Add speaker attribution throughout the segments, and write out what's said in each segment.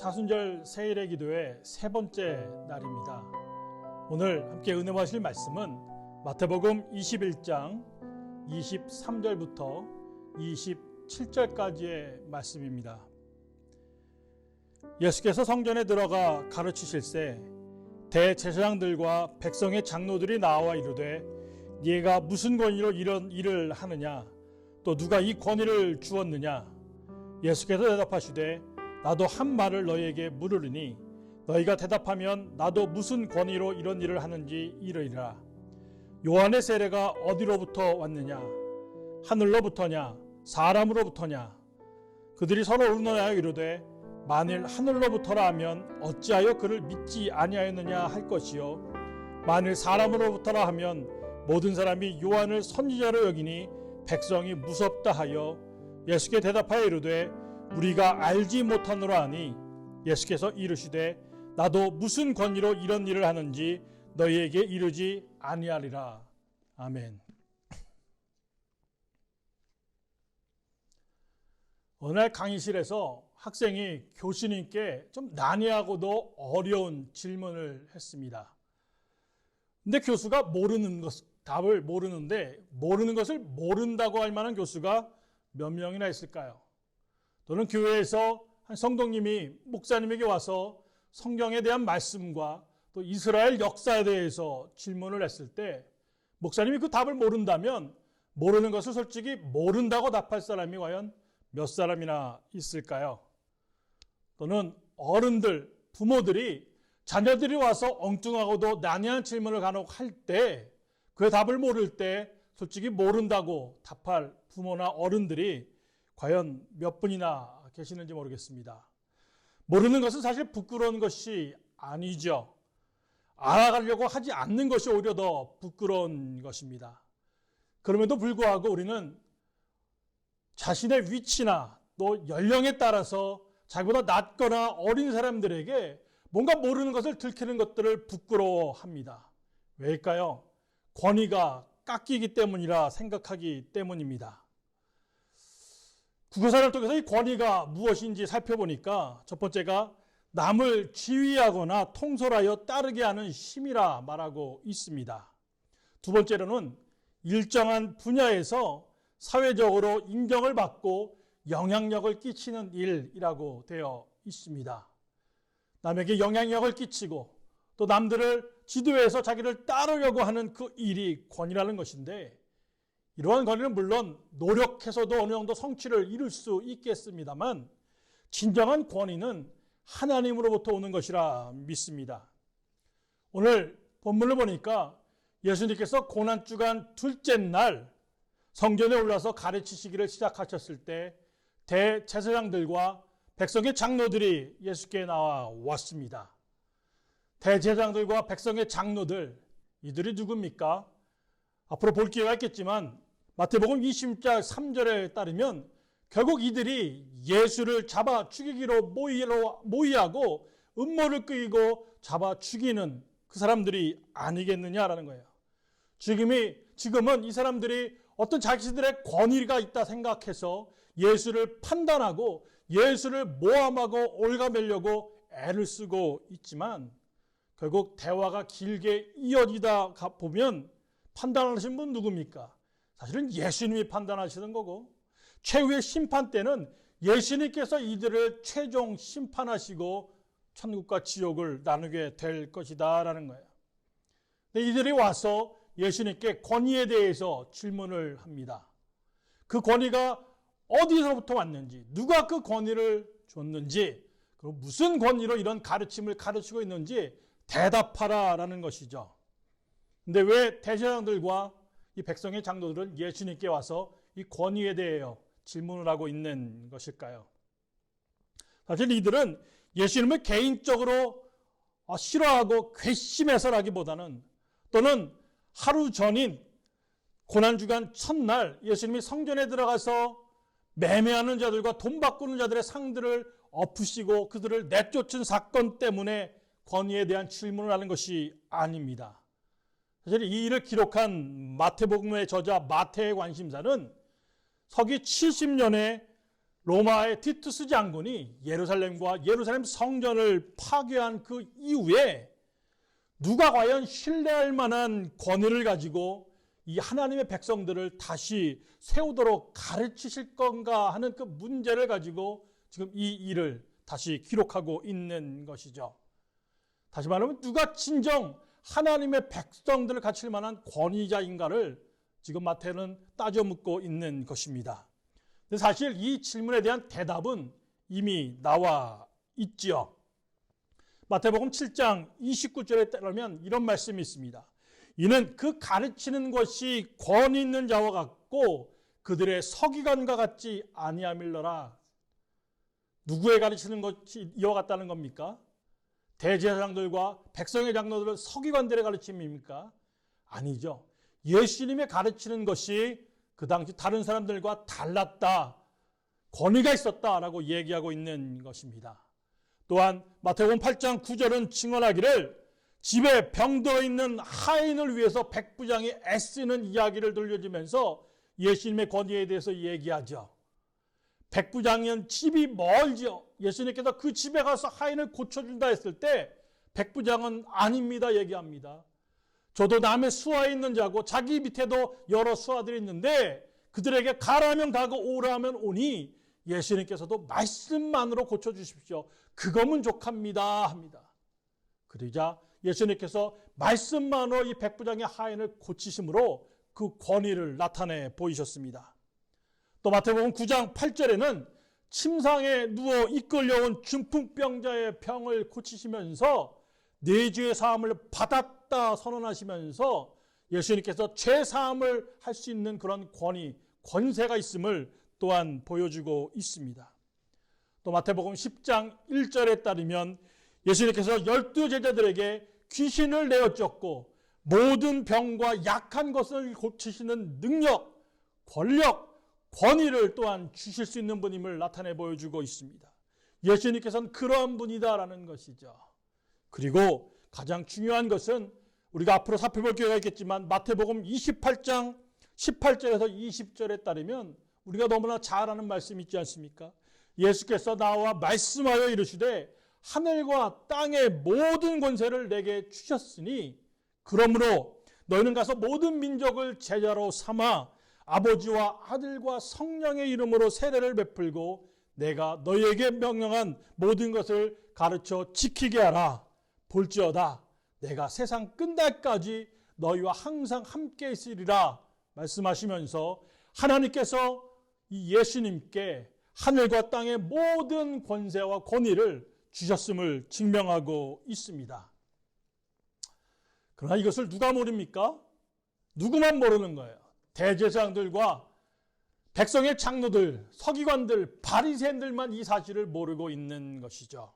Speaker 1: 사순절 세일의 기도의 세 번째 날입니다. 오늘 함께 은혜 받으실 말씀은 마태복음 21장 23절부터 27절까지의 말씀입니다. 예수께서 성전에 들어가 가르치실새 대제사장들과 백성의 장로들이 나와 이르되 네가 무슨 권위로 이런 일을 하느냐? 또 누가 이 권위를 주었느냐? 예수께서 대답하시되 나도 한 말을 너희에게 물으리니 너희가 대답하면 나도 무슨 권위로 이런 일을 하는지 이르리라. 요한의 세례가 어디로부터 왔느냐? 하늘로부터냐? 사람으로부터냐? 그들이 서로 의논하여 이르되 만일 하늘로부터라 하면 어찌하여 그를 믿지 아니하였느냐 할 것이요 만일 사람으로부터라 하면 모든 사람이 요한을 선지자로 여기니 백성이 무섭다 하여 예수께 대답하여 이르되 우리가 알지 못하노라 하니 예수께서 이르시되 나도 무슨 권위로 이런 일을 하는지 너희에게 이르지 아니하리라. 아멘. 어느 날 강의실에서 학생이 교수님께 좀 난해하고도 어려운 질문을 했습니다. 근데 교수가 답을 모르는데 모르는 것을 모른다고 할 만한 교수가 몇 명이나 있을까요? 또는 교회에서 한 성도님이 목사님에게 와서 성경에 대한 말씀과 또 이스라엘 역사에 대해서 질문을 했을 때 목사님이 그 답을 모른다면 모르는 것을 솔직히 모른다고 답할 사람이 과연 몇 사람이나 있을까요? 또는 어른들, 부모들이 자녀들이 와서 엉뚱하고도 난해한 질문을 간혹 할 때 그 답을 모를 때 솔직히 모른다고 답할 부모나 어른들이 과연 몇 분이나 계시는지 모르겠습니다. 모르는 것은 사실 부끄러운 것이 아니죠. 알아가려고 하지 않는 것이 오히려 더 부끄러운 것입니다. 그럼에도 불구하고 우리는 자신의 위치나 또 연령에 따라서 자기보다 낫거나 어린 사람들에게 뭔가 모르는 것을 들키는 것들을 부끄러워합니다. 왜일까요? 권위가 깎이기 때문이라 생각하기 때문입니다. 국어사를 통해서 이 권위가 무엇인지 살펴보니까 첫 번째가 남을 지휘하거나 통솔하여 따르게 하는 힘이라 말하고 있습니다. 두 번째로는 일정한 분야에서 사회적으로 인정을 받고 영향력을 끼치는 일이라고 되어 있습니다. 남에게 영향력을 끼치고 또 남들을 지도해서 자기를 따르려고 하는 그 일이 권위라는 것인데 이러한 권위는 물론 노력해서도 어느 정도 성취를 이룰 수 있겠습니다만 진정한 권위는 하나님으로부터 오는 것이라 믿습니다. 오늘 본문을 보니까 예수님께서 고난주간 둘째 날 성전에 올라서 가르치시기를 시작하셨을 때 대제사장들과 백성의 장로들이 예수께 나와 왔습니다. 대제사장들과 백성의 장로들, 이들이 누굽니까? 앞으로 볼 기회가 있겠지만 마태복음 20장 3절에 따르면 결국 이들이 예수를 잡아 죽이기로 모의하고 음모를 끄이고 잡아 죽이는 그 사람들이 아니겠느냐라는 거예요. 지금은 이 사람들이 어떤 자기들의 권위가 있다 생각해서 예수를 판단하고 예수를 모함하고 올가매려고 애를 쓰고 있지만 결국 대화가 길게 이어지다 보면 판단하시는 분 누굽니까? 사실은 예수님이 판단하시는 거고 최후의 심판 때는 예수님께서 이들을 최종 심판하시고 천국과 지옥을 나누게 될 것이다 라는 거예요. 근데 이들이 와서 예수님께 권위에 대해서 질문을 합니다. 그 권위가 어디서부터 왔는지, 누가 그 권위를 줬는지, 그리고 무슨 권위로 이런 가르침을 가르치고 있는지 대답하라라는 것이죠. 근데 왜 대제사장들과 이 백성의 장로들은 예수님께 와서 이 권위에 대해 질문을 하고 있는 것일까요? 사실 이들은 예수님을 개인적으로 싫어하고 괘씸해서라기보다는 또는 하루 전인 고난주간 첫날 예수님이 성전에 들어가서 매매하는 자들과 돈 바꾸는 자들의 상들을 엎으시고 그들을 내쫓은 사건 때문에 권위에 대한 질문을 하는 것이 아닙니다. 사실 이 일을 기록한 마태복음의 저자 마태의 관심사는 서기 70년에 로마의 티투스 장군이 예루살렘과 예루살렘 성전을 파괴한 그 이후에 누가 과연 신뢰할 만한 권위를 가지고 이 하나님의 백성들을 다시 세우도록 가르치실 건가 하는 그 문제를 가지고 지금 이 일을 다시 기록하고 있는 것이죠. 다시 말하면 누가 진정 하나님의 백성들을 갖출 만한 권위자인가를 지금 마태는 따져 묻고 있는 것입니다. 근데 사실 이 질문에 대한 대답은 이미 나와 있지요. 마태복음 7장 29절에 따르면 이런 말씀이 있습니다. 이는 그 가르치는 것이 권위 있는 자와 같고 그들의 서기관과 같지 아니함일러라. 누구의 가르치는 것이 이와 같다는 겁니까? 대제사장들과 백성의 장로들 서기관들의 가르침입니까? 아니죠. 예수님의 가르치는 것이 그 당시 다른 사람들과 달랐다, 권위가 있었다라고 얘기하고 있는 것입니다. 또한 마태복음 8장 9절은 증언하기를 집에 병들어 있는 하인을 위해서 백부장이 애쓰는 이야기를 들려주면서 예수님의 권위에 대해서 얘기하죠. 백부장은 집이 멀죠. 예수님께서 그 집에 가서 하인을 고쳐준다 했을 때 백부장은 아닙니다 얘기합니다. 저도 남의 수하에 있는 자고 자기 밑에도 여러 수하들이 있는데 그들에게 가라면 가고 오라면 오니 예수님께서도 말씀만으로 고쳐주십시오. 그거면 족합니다 합니다. 그러자 예수님께서 말씀만으로 이 백부장의 하인을 고치심으로 그 권위를 나타내 보이셨습니다. 또 마태복음 9장 8절에는 침상에 누워 이끌려온 중풍병자의 병을 고치시면서 내주의 사함을 받았다 선언하시면서 예수님께서 죄 사함을 할 수 있는 그런 권위, 권세가 있음을 또한 보여주고 있습니다. 또 마태복음 10장 1절에 따르면 예수님께서 12 제자들에게 귀신을 내어 쫓고 모든 병과 약한 것을 고치시는 능력, 권력, 권위를 또한 주실 수 있는 분임을 나타내 보여주고 있습니다. 예수님께서는 그러한 분이다라는 것이죠. 그리고 가장 중요한 것은 우리가 앞으로 살펴볼 기회가 있겠지만 마태복음 28장 18절에서 20절에 따르면 우리가 너무나 잘 아는 말씀이 있지 않습니까? 예수께서 나와 말씀하여 이르시되 하늘과 땅의 모든 권세를 내게 주셨으니 그러므로 너희는 가서 모든 민족을 제자로 삼아 아버지와 아들과 성령의 이름으로 세례를 베풀고 내가 너희에게 명령한 모든 것을 가르쳐 지키게 하라. 볼지어다 내가 세상 끝날까지 너희와 항상 함께 있으리라 말씀하시면서 하나님께서 이 예수님께 하늘과 땅의 모든 권세와 권위를 주셨음을 증명하고 있습니다. 그러나 이것을 누가 모릅니까? 누구만 모르는 거예요. 대제사장들과 백성의 장로들, 서기관들, 바리새인들만 이 사실을 모르고 있는 것이죠.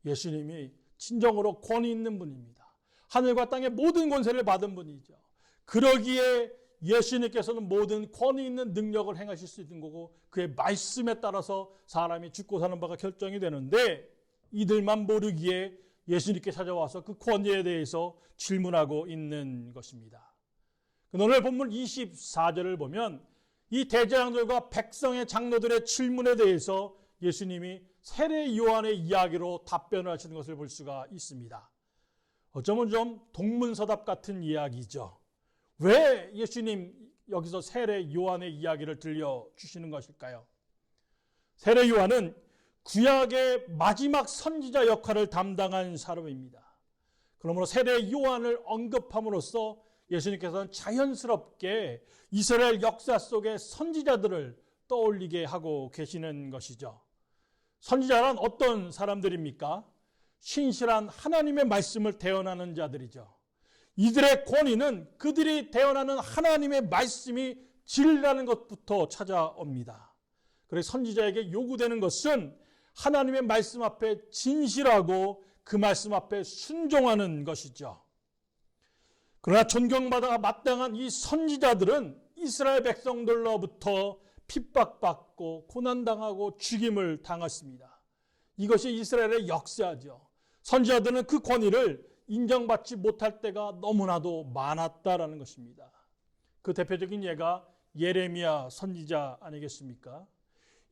Speaker 1: 예수님이 진정으로 권위 있는 분입니다. 하늘과 땅의 모든 권세를 받은 분이죠. 그러기에 예수님께서는 모든 권위 있는 능력을 행하실 수 있는 거고 그의 말씀에 따라서 사람이 죽고 사는 바가 결정이 되는데 이들만 모르기에 예수님께 찾아와서 그 권위에 대해서 질문하고 있는 것입니다. 오늘 본문 24절을 보면 이 대제사장들과 백성의 장로들의 질문에 대해서 예수님이 세례 요한의 이야기로 답변을 하시는 것을 볼 수가 있습니다. 어쩌면 좀 동문서답 같은 이야기죠. 왜 예수님 여기서 세례 요한의 이야기를 들려주시는 것일까요? 세례 요한은 구약의 마지막 선지자 역할을 담당한 사람입니다. 그러므로 세례 요한을 언급함으로써 예수님께서는 자연스럽게 이스라엘 역사 속의 선지자들을 떠올리게 하고 계시는 것이죠. 선지자란 어떤 사람들입니까? 신실한 하나님의 말씀을 대언하는 자들이죠. 이들의 권위는 그들이 대언하는 하나님의 말씀이 진리라는 것부터 찾아옵니다. 그래서 선지자에게 요구되는 것은 하나님의 말씀 앞에 진실하고 그 말씀 앞에 순종하는 것이죠. 그러나 존경받아 마땅한 이 선지자들은 이스라엘 백성들로부터 핍박받고 고난당하고 죽임을 당했습니다. 이것이 이스라엘의 역사죠. 선지자들은 그 권위를 인정받지 못할 때가 너무나도 많았다라는 것입니다. 그 대표적인 예가 예레미야 선지자 아니겠습니까?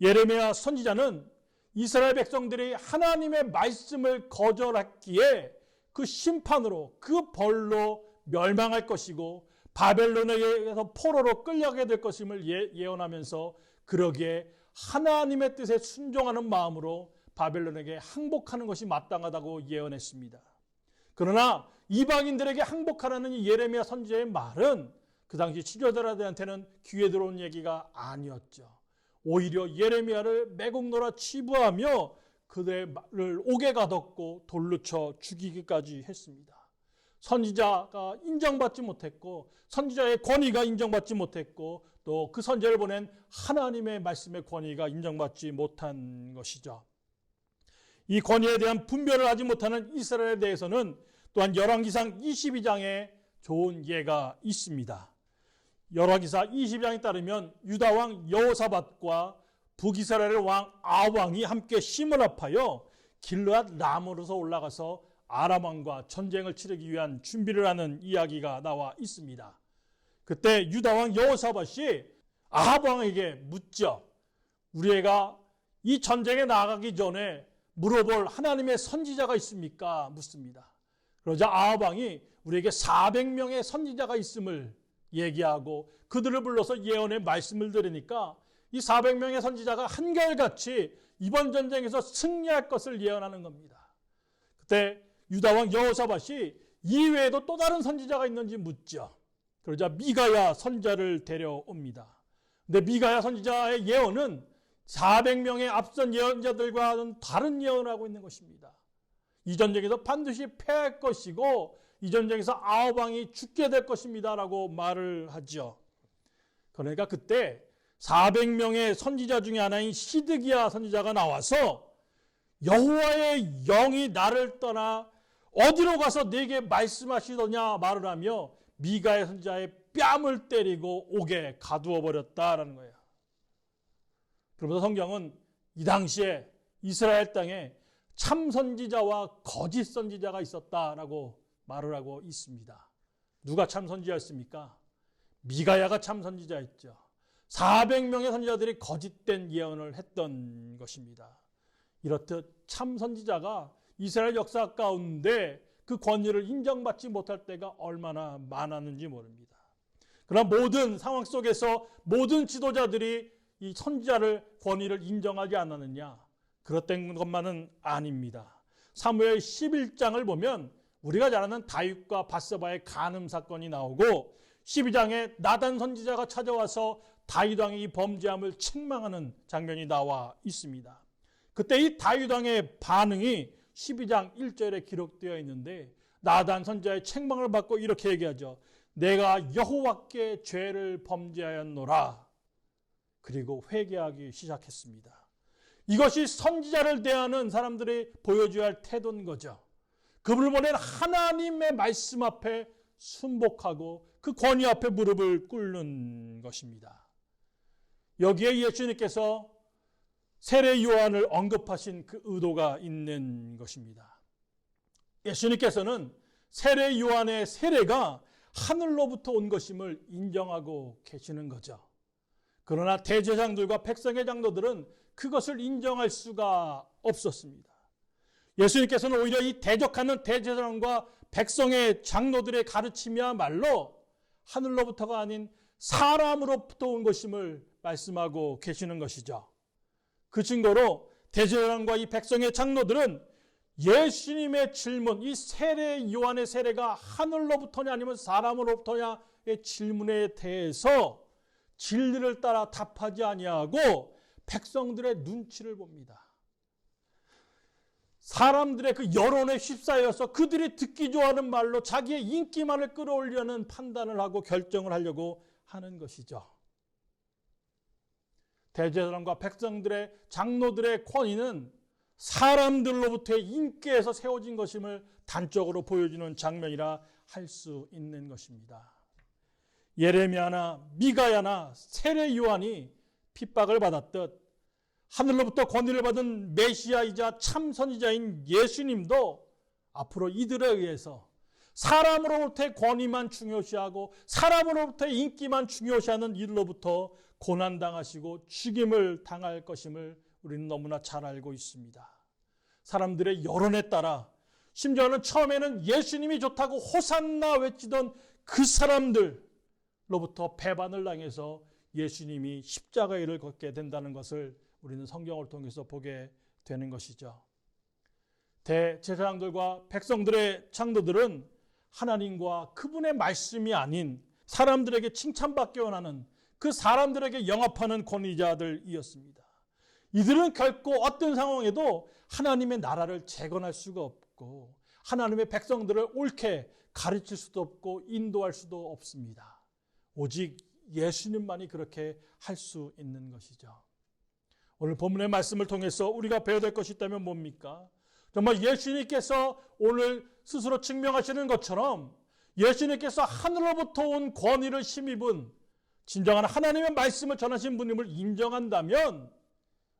Speaker 1: 예레미야 선지자는 이스라엘 백성들이 하나님의 말씀을 거절했기에 그 심판으로, 그 벌로 멸망할 것이고 바벨론에게서 포로로 끌려가게 될 것임을 예언하면서 그러기에 하나님의 뜻에 순종하는 마음으로 바벨론에게 항복하는 것이 마땅하다고 예언했습니다. 그러나 이방인들에게 항복하라는 이 예레미야 선지자의 말은 그 당시 지도자들한테는 귀에 들어온 얘기가 아니었죠. 오히려 예레미야를 매국노라 치부하며 그들을 옥에 가뒀고 돌로 쳐 죽이기까지 했습니다. 선지자가 인정받지 못했고 선지자의 권위가 인정받지 못했고 또 그 선지자를 보낸 하나님의 말씀의 권위가 인정받지 못한 것이죠. 이 권위에 대한 분별을 하지 못하는 이스라엘에 대해서는 또한 열왕기상 22장에 좋은 예가 있습니다. 열왕기사 22장에 따르면 유다왕 여호사밧과 북이스라엘 왕 아왕이 함께 힘을 합하여 길르앗 라모로서 올라가서 아람 왕과 전쟁을 치르기 위한 준비를 하는 이야기가 나와 있습니다. 그때 유다왕 여호사밧이 아합 왕에게 묻죠. 우리가 이 전쟁에 나가기 전에 물어볼 하나님의 선지자가 있습니까? 묻습니다. 그러자 아합 왕이 우리에게 400명의 선지자가 있음을 얘기하고 그들을 불러서 예언의 말씀을 들으니까 이 400명의 선지자가 한결같이 이번 전쟁에서 승리할 것을 예언하는 겁니다. 그때 유다왕 여호사밧이 이외에도 또 다른 선지자가 있는지 묻죠. 그러자 미가야 선지자를 데려옵니다. 근데 미가야 선지자의 예언은 400명의 앞선 예언자들과는 다른 예언을 하고 있는 것입니다. 이 전쟁에서 반드시 패할 것이고 이 전쟁에서 아합 왕이 죽게 될 것입니다 라고 말을 하죠. 그러니까 그때 400명의 선지자 중에 하나인 시드기야 선지자가 나와서 여호와의 영이 나를 떠나 어디로 가서 내게 말씀하시더냐 말을 하며 미가의 선지자의 뺨을 때리고 옥에 가두어 버렸다라는 거예요. 그러면서 성경은 이 당시에 이스라엘 땅에 참 선지자와 거짓 선지자가 있었다라고 말을 하고 있습니다. 누가 참 선지자였습니까? 미가야가 참 선지자였죠. 400명의 선지자들이 거짓된 예언을 했던 것입니다. 이렇듯 참 선지자가 이스라엘 역사 가운데 그 권위를 인정받지 못할 때가 얼마나 많았는지 모릅니다. 그러나 모든 상황 속에서 모든 지도자들이 이 선지자를 권위를 인정하지 않았느냐? 그렇던 것만은 아닙니다. 사무엘 11장을 보면 우리가 잘 아는 다윗과 밧세바의 간음 사건이 나오고 12장에 나단 선지자가 찾아와서 다윗 왕의 이 범죄함을 책망하는 장면이 나와 있습니다. 그때 이 다윗 왕의 반응이 12장 1절에 기록되어 있는데 나단 선지자의 책망을 받고 이렇게 얘기하죠. 내가 여호와께 죄를 범죄하였노라. 그리고 회개하기 시작했습니다. 이것이 선지자를 대하는 사람들이 보여줘야 할 태도인 거죠. 그분을 보낸 하나님의 말씀 앞에 순복하고 그 권위 앞에 무릎을 꿇는 것입니다. 여기에 예수님께서 세례 요한을 언급하신 그 의도가 있는 것입니다. 예수님께서는 세례 요한의 세례가 하늘로부터 온 것임을 인정하고 계시는 거죠. 그러나 대제사장들과 백성의 장로들은 그것을 인정할 수가 없었습니다. 예수님께서는 오히려 이 대적하는 대제사장과 백성의 장로들의 가르침이야말로 하늘로부터가 아닌 사람으로부터 온 것임을 말씀하고 계시는 것이죠. 그 증거로 대제사장과 이 백성의 장로들은 예수님의 질문, 이 세례 요한의 세례가 하늘로부터냐 아니면 사람으로부터냐의 질문에 대해서 진리를 따라 답하지 아니하고 백성들의 눈치를 봅니다. 사람들의 그 여론에 휩싸여서 그들이 듣기 좋아하는 말로 자기의 인기만을 끌어올리려는 판단을 하고 결정을 하려고 하는 것이죠. 대제사장과 백성들의 장로들의 권위는 사람들로부터의 인기에서 세워진 것임을 단적으로 보여주는 장면이라 할 수 있는 것입니다. 예레미야나 미가야나 세례 요한이 핍박을 받았듯 하늘로부터 권위를 받은 메시아이자 참 선지자인 예수님도 앞으로 이들에 의해서 사람으로부터의 권위만 중요시하고 사람으로부터의 인기만 중요시하는 일로부터 고난당하시고 죽임을 당할 것임을 우리는 너무나 잘 알고 있습니다. 사람들의 여론에 따라 심지어는 처음에는 예수님이 좋다고 호산나 외치던 그 사람들로부터 배반을 당해서 예수님이 십자가의 일을 걷게 된다는 것을 우리는 성경을 통해서 보게 되는 것이죠. 대제사장들과 백성들의 장로들은 하나님과 그분의 말씀이 아닌 사람들에게 칭찬받기 원하는 그 사람들에게 영업하는 권위자들이었습니다. 이들은 결코 어떤 상황에도 하나님의 나라를 재건할 수가 없고 하나님의 백성들을 옳게 가르칠 수도 없고 인도할 수도 없습니다. 오직 예수님만이 그렇게 할 수 있는 것이죠. 오늘 본문의 말씀을 통해서 우리가 배워야 될 것이 있다면 뭡니까? 정말 예수님께서 오늘 스스로 증명하시는 것처럼 예수님께서 하늘로부터 온 권위를 힘입은 진정한 하나님의 말씀을 전하신 분임을 인정한다면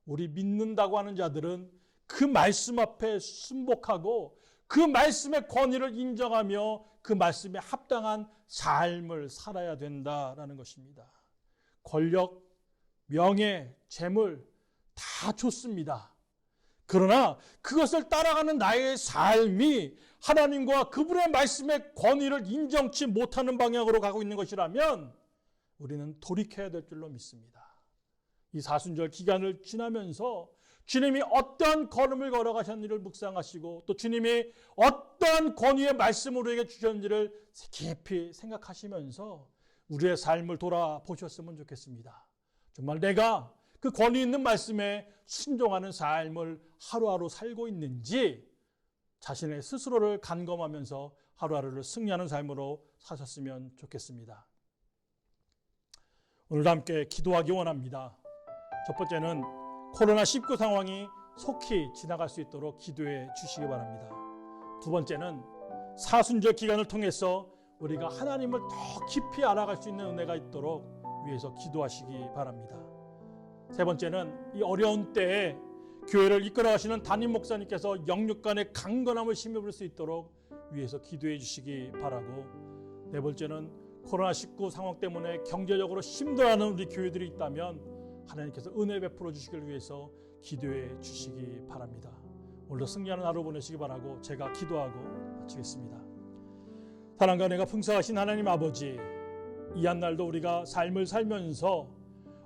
Speaker 1: 우리 믿는다고 하는 자들은 그 말씀 앞에 순복하고 그 말씀의 권위를 인정하며 그 말씀에 합당한 삶을 살아야 된다라는 것입니다. 권력, 명예, 재물 다 좋습니다. 그러나 그것을 따라가는 나의 삶이 하나님과 그분의 말씀의 권위를 인정치 못하는 방향으로 가고 있는 것이라면 우리는 돌이켜야 될 줄로 믿습니다. 이 사순절 기간을 지나면서 주님이 어떠한 걸음을 걸어가셨는지를 묵상하시고 또 주님이 어떠한 권위의 말씀을 우리에게 주셨는지를 깊이 생각하시면서 우리의 삶을 돌아보셨으면 좋겠습니다. 정말 내가 그 권위 있는 말씀에 순종하는 삶을 하루하루 살고 있는지 자신의 스스로를 간검하면서 하루하루를 승리하는 삶으로 사셨으면 좋겠습니다. 오늘도 함께 기도하기 원합니다. 첫 번째는 코로나19 상황이 속히 지나갈 수 있도록 기도해 주시기 바랍니다. 두 번째는 사순절 기간을 통해서 우리가 하나님을 더 깊이 알아갈 수 있는 은혜가 있도록 위해서 기도하시기 바랍니다. 세 번째는 이 어려운 때에 교회를 이끌어 가시는 담임 목사님께서 영육간의 강건함을 심어볼 수 있도록 위해서 기도해 주시기 바라고, 네 번째는 코로나19 상황 때문에 경제적으로 힘들어하는 우리 교회들이 있다면 하나님께서 은혜 베풀어 주시길 위해서 기도해 주시기 바랍니다. 오늘도 승리하는 하루 보내시기 바라고 제가 기도하고 마치겠습니다. 사랑과 은혜가 풍성하신 하나님 아버지, 이 한 날도 우리가 삶을 살면서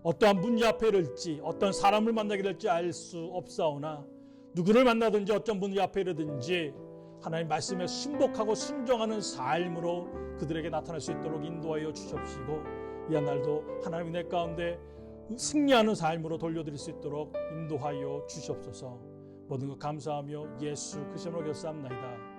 Speaker 1: 어떠한 문제 앞에 이를지 어떤 사람을 만나게 될지 알 수 없사오나 누구를 만나든지 어떤 문제 앞에 이르든지 하나님 말씀에 순복하고 순종하는 삶으로 그들에게 나타날 수 있도록 인도하여 주십시고, 이 한 날도 하나님의 내 가운데 승리하는 삶으로 돌려드릴 수 있도록 인도하여 주시옵소서. 모든 것 감사하며 예수 그리스도로 기도합나이다.